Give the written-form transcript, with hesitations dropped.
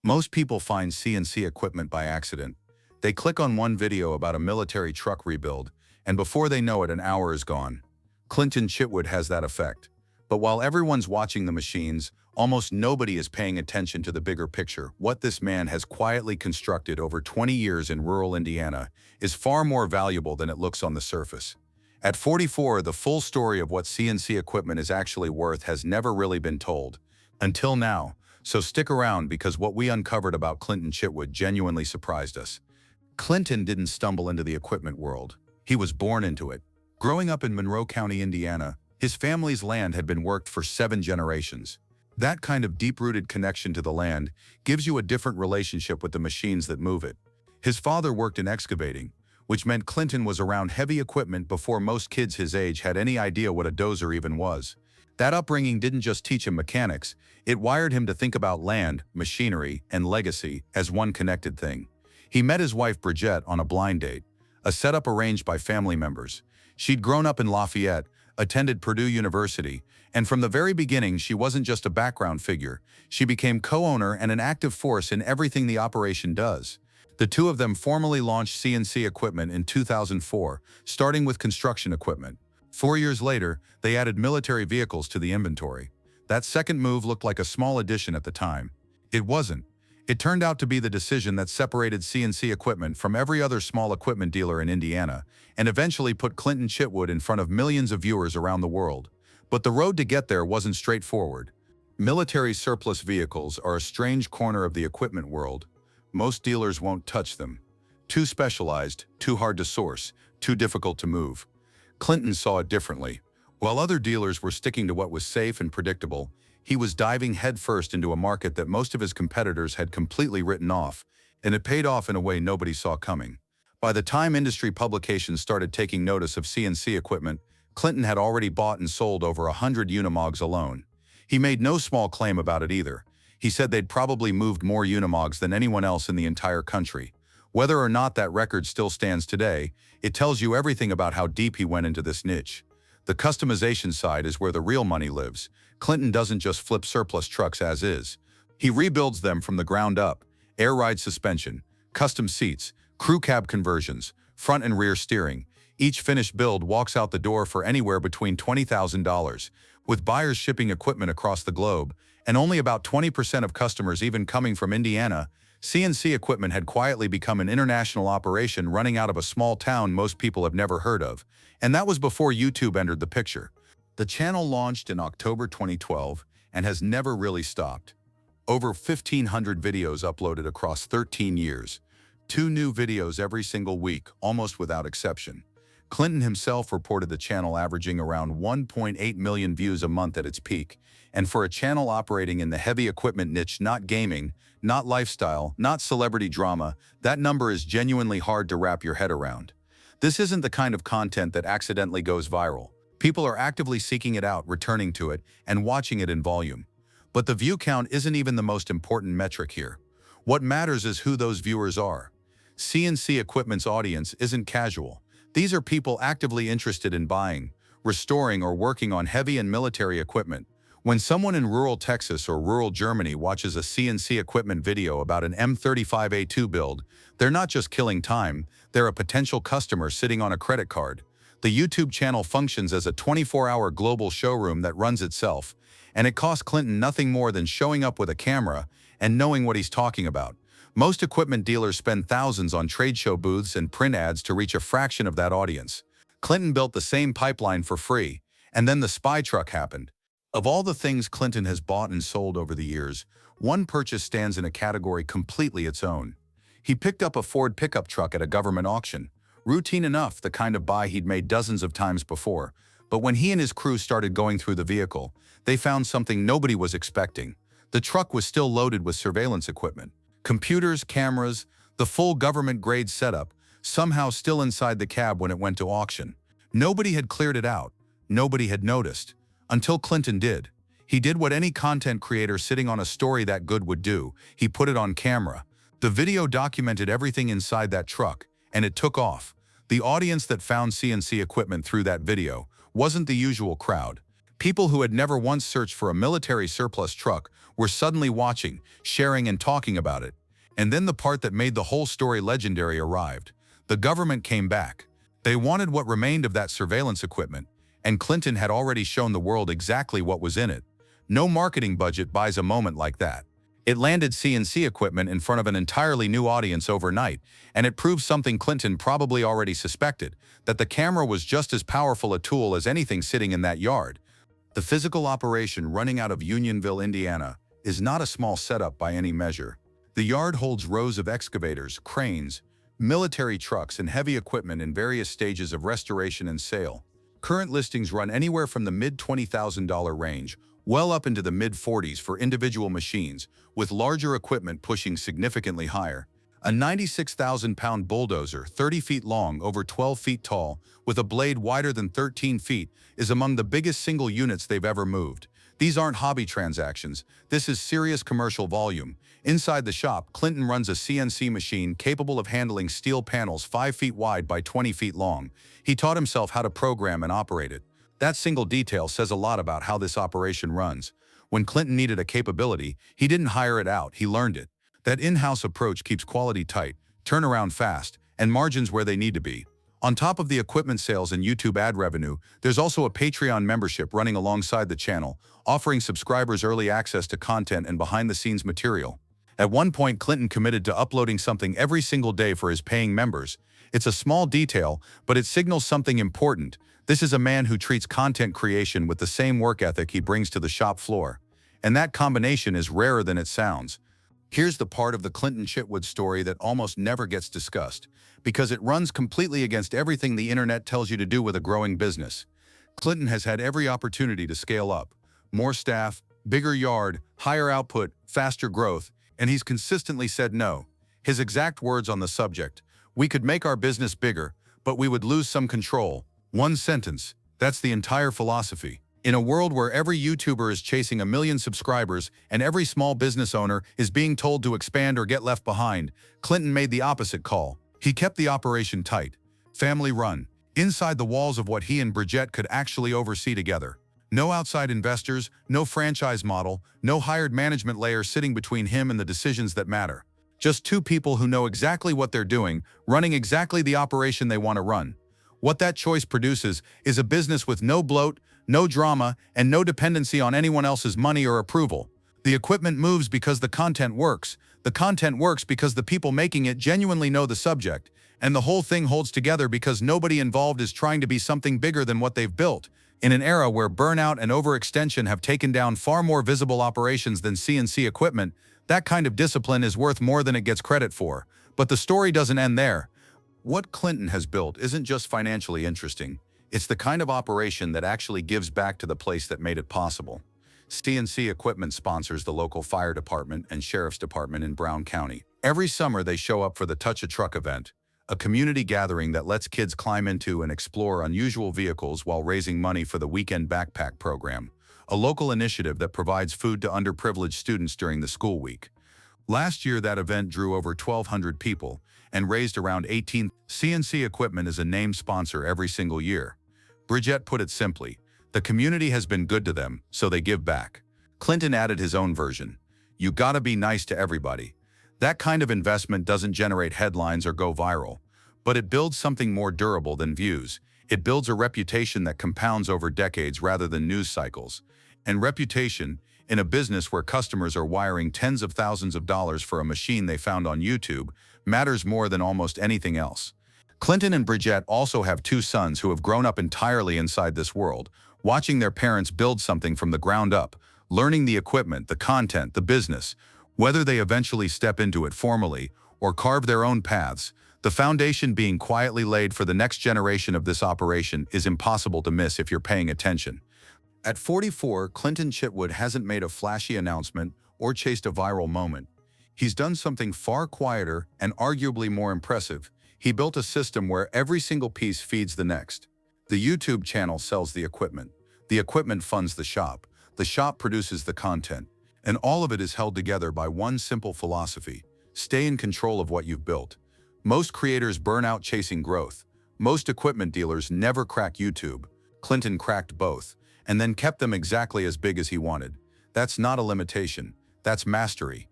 Most people find CNC equipment by accident. They click on one video about a military truck rebuild, and before they know it, an hour is gone. Chitwood has that effect. But while everyone's watching the machines, almost nobody is paying attention to the bigger picture. What this man has quietly constructed over 20 years in rural Indiana is far more valuable than it looks on the surface. At 44, the full story of what CNC equipment is actually worth has never really been told. Until now. So stick around because what we uncovered about Chitwood genuinely surprised us. Clinton didn't stumble into the equipment world. He was born into it. Growing up in Monroe County, Indiana, his family's land had been worked for 7 generations. That kind of deep-rooted connection to the land gives you a different relationship with the machines that move it. His father worked in excavating, which meant Clinton was around heavy equipment before most kids his age had any idea what a dozer even was. That upbringing didn't just teach him mechanics, it wired him to think about land, machinery, and legacy as one connected thing. He met his wife Bridget on a blind date, a setup arranged by family members. She'd grown up in Lafayette, attended Purdue University, and from the very beginning she wasn't just a background figure, she became co-owner and an active force in everything the operation does. The two of them formally launched CNC equipment in 2004, starting with construction equipment. 4 years later, they added military vehicles to the inventory. That second move looked like a small addition at the time. It wasn't. It turned out to be the decision that separated CNC equipment from every other small equipment dealer in Indiana, and eventually put Chitwood in front of millions of viewers around the world. But the road to get there wasn't straightforward. Military surplus vehicles are a strange corner of the equipment world. Most dealers won't touch them. Too specialized, too hard to source, too difficult to move. Clinton saw it differently. While other dealers were sticking to what was safe and predictable, he was diving headfirst into a market that most of his competitors had completely written off, and it paid off in a way nobody saw coming. By the time industry publications started taking notice of CNC equipment, Clinton had already bought and sold over 100 Unimogs alone. He made no small claim about it either. He said they'd probably moved more Unimogs than anyone else in the entire country. Whether or not that record still stands today, it tells you everything about how deep he went into this niche. The customization side is where the real money lives. Clinton doesn't just flip surplus trucks as is. He rebuilds them from the ground up. Air ride suspension, custom seats, crew cab conversions, front and rear steering. Each finished build walks out the door for anywhere between $20,000, with buyers shipping equipment across the globe, and only about 20% of customers even coming from Indiana. CNC equipment had quietly become an international operation running out of a small town most people have never heard of, and that was before YouTube entered the picture. The channel launched in October 2012 and has never really stopped. Over 1,500 videos uploaded across 13 years. 2 new videos every single week, almost without exception. Clinton himself reported the channel averaging around 1.8 million views a month at its peak, and for a channel operating in the heavy equipment niche, not gaming, not lifestyle, not celebrity drama, that number is genuinely hard to wrap your head around. This isn't the kind of content that accidentally goes viral. People are actively seeking it out, returning to it, and watching it in volume. But the view count isn't even the most important metric here. What matters is who those viewers are. CNC equipment's audience isn't casual. These are people actively interested in buying, restoring, or working on heavy and military equipment. When someone in rural Texas or rural Germany watches a CNC equipment video about an M35A2 build, they're not just killing time, they're a potential customer sitting on a credit card. The YouTube channel functions as a 24-hour global showroom that runs itself, and it costs Clinton nothing more than showing up with a camera and knowing what he's talking about. Most equipment dealers spend thousands on trade show booths and print ads to reach a fraction of that audience. Clinton built the same pipeline for free, and then the spy truck happened. Of all the things Clinton has bought and sold over the years, one purchase stands in a category completely its own. He picked up a Ford pickup truck at a government auction. Routine enough, the kind of buy he'd made dozens of times before. But when he and his crew started going through the vehicle, they found something nobody was expecting. The truck was still loaded with surveillance equipment. Computers, cameras, the full government-grade setup, somehow still inside the cab when it went to auction. Nobody had cleared it out. Nobody had noticed. Until Clinton did. He did what any content creator sitting on a story that good would do. He put it on camera. The video documented everything inside that truck, and it took off. The audience that found CNC equipment through that video wasn't the usual crowd. People who had never once searched for a military surplus truck were suddenly watching, sharing, and talking about it. And then the part that made the whole story legendary arrived. The government came back. They wanted what remained of that surveillance equipment, and Clinton had already shown the world exactly what was in it. No marketing budget buys a moment like that. It landed CNC equipment in front of an entirely new audience overnight, and it proved something Clinton probably already suspected, that the camera was just as powerful a tool as anything sitting in that yard. The physical operation running out of Unionville, Indiana, is not a small setup by any measure. The yard holds rows of excavators, cranes, military trucks, and heavy equipment in various stages of restoration and sale. Current listings run anywhere from the mid-$20,000 range, well up into the mid-40s for individual machines, with larger equipment pushing significantly higher. A 96,000-pound bulldozer, 30 feet long, over 12 feet tall, with a blade wider than 13 feet, is among the biggest single units they've ever moved. These aren't hobby transactions. This is serious commercial volume. Inside the shop, Clinton runs a CNC machine capable of handling steel panels 5 feet wide by 20 feet long. He taught himself how to program and operate it. That single detail says a lot about how this operation runs. When Clinton needed a capability, he didn't hire it out, he learned it. That in-house approach keeps quality tight, turnaround fast, and margins where they need to be. On top of the equipment sales and YouTube ad revenue, there's also a Patreon membership running alongside the channel, offering subscribers early access to content and behind-the-scenes material. At one point, Clinton committed to uploading something every single day for his paying members. It's a small detail, but it signals something important. This is a man who treats content creation with the same work ethic he brings to the shop floor. And that combination is rarer than it sounds. Here's the part of the Clinton Chitwood story that almost never gets discussed, because it runs completely against everything the internet tells you to do with a growing business. Clinton has had every opportunity to scale up. More staff, bigger yard, higher output, faster growth, and he's consistently said no. His exact words on the subject: "We could make our business bigger, but we would lose some control." One sentence. That's the entire philosophy. In a world where every YouTuber is chasing 1 million subscribers and every small business owner is being told to expand or get left behind, Clinton made the opposite call. He kept the operation tight, family-run, inside the walls of what he and Bridget could actually oversee together. No outside investors, no franchise model, no hired management layer sitting between him and the decisions that matter. Just two people who know exactly what they're doing, running exactly the operation they want to run. What that choice produces is a business with no bloat, no drama, and no dependency on anyone else's money or approval. The equipment moves because the content works. The content works because the people making it genuinely know the subject. And the whole thing holds together because nobody involved is trying to be something bigger than what they've built. In an era where burnout and overextension have taken down far more visible operations than CNC equipment, that kind of discipline is worth more than it gets credit for. But the story doesn't end there. What Clinton has built isn't just financially interesting. It's the kind of operation that actually gives back to the place that made it possible. CNC Equipment sponsors the local fire department and sheriff's department in Brown County. Every summer they show up for the Touch a Truck event, a community gathering that lets kids climb into and explore unusual vehicles while raising money for the Weekend Backpack program, a local initiative that provides food to underprivileged students during the school week. Last year that event drew over 1,200 people and raised around 18. CNC Equipment is a named sponsor every single year. Bridget put it simply: the community has been good to them, so they give back. Clinton added his own version: you gotta be nice to everybody. That kind of investment doesn't generate headlines or go viral, but it builds something more durable than views. It builds a reputation that compounds over decades rather than news cycles. And reputation, in a business where customers are wiring tens of thousands of dollars for a machine they found on YouTube, matters more than almost anything else. Clinton and Bridget also have 2 sons who have grown up entirely inside this world, watching their parents build something from the ground up, learning the equipment, the content, the business. Whether they eventually step into it formally or carve their own paths, the foundation being quietly laid for the next generation of this operation is impossible to miss if you're paying attention. At 44, Clinton Chitwood hasn't made a flashy announcement or chased a viral moment. He's done something far quieter and arguably more impressive. He built a system where every single piece feeds the next. The YouTube channel sells the equipment funds the shop produces the content, and all of it is held together by one simple philosophy: stay in control of what you've built. Most creators burn out chasing growth. Most equipment dealers never crack YouTube. Clinton cracked both. and then kept them exactly as big as he wanted. That's not a limitation. That's mastery.